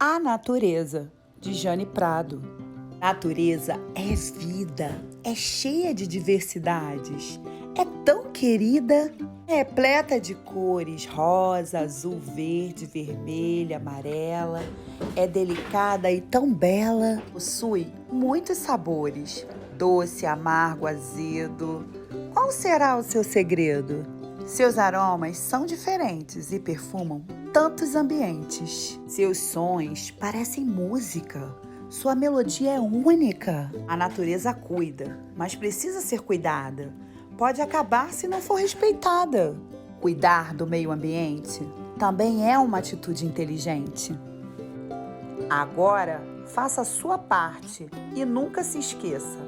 A Natureza, de Jane Prado. Natureza é vida, é cheia de diversidades, é tão querida, é repleta de cores rosa, azul, verde, vermelha, amarela, é delicada e tão bela, possui muitos sabores, doce, amargo, azedo. Qual será o seu segredo? Seus aromas são diferentes e perfumam tantos ambientes. Seus sons parecem música. Sua melodia é única. A natureza cuida, mas precisa ser cuidada. Pode acabar se não for respeitada. Cuidar do meio ambiente também é uma atitude inteligente. Agora, faça a sua parte e nunca se esqueça.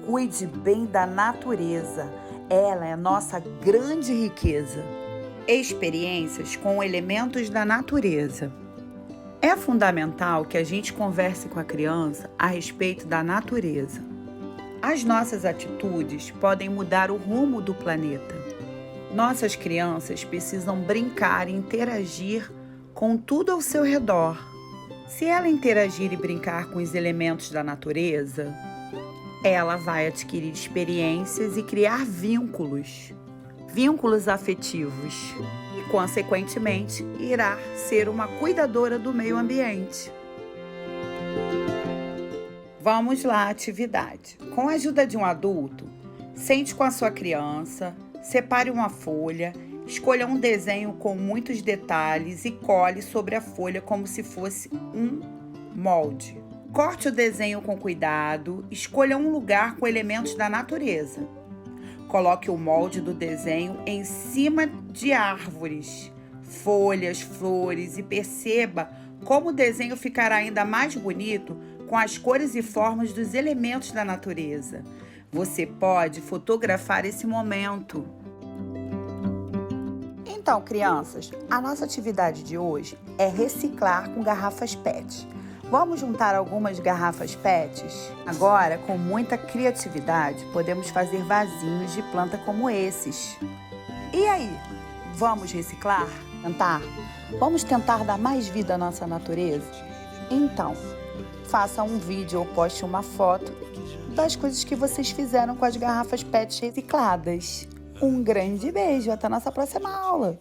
Cuide bem da natureza. Ela é nossa grande riqueza. Experiências com elementos da natureza. É fundamental que a gente converse com a criança a respeito da natureza. As nossas atitudes podem mudar o rumo do planeta. Nossas crianças precisam brincar e interagir com tudo ao seu redor. Se ela interagir e brincar com os elementos da natureza, ela vai adquirir experiências e criar vínculos afetivos e, consequentemente, irá ser uma cuidadora do meio ambiente. Vamos lá à atividade. Com a ajuda de um adulto, sente com a sua criança, separe uma folha, escolha um desenho com muitos detalhes e cole sobre a folha como se fosse um molde. Corte o desenho com cuidado, escolha um lugar com elementos da natureza. Coloque o molde do desenho em cima de árvores, folhas, flores e perceba como o desenho ficará ainda mais bonito com as cores e formas dos elementos da natureza. Você pode fotografar esse momento. Então, crianças, a nossa atividade de hoje é reciclar com garrafas PET. Vamos juntar algumas garrafas PETs? Agora, com muita criatividade, podemos fazer vasinhos de planta como esses. E aí, vamos reciclar? Vamos tentar dar mais vida à nossa natureza? Então, faça um vídeo ou poste uma foto das coisas que vocês fizeram com as garrafas PET recicladas. Um grande beijo, até a nossa próxima aula!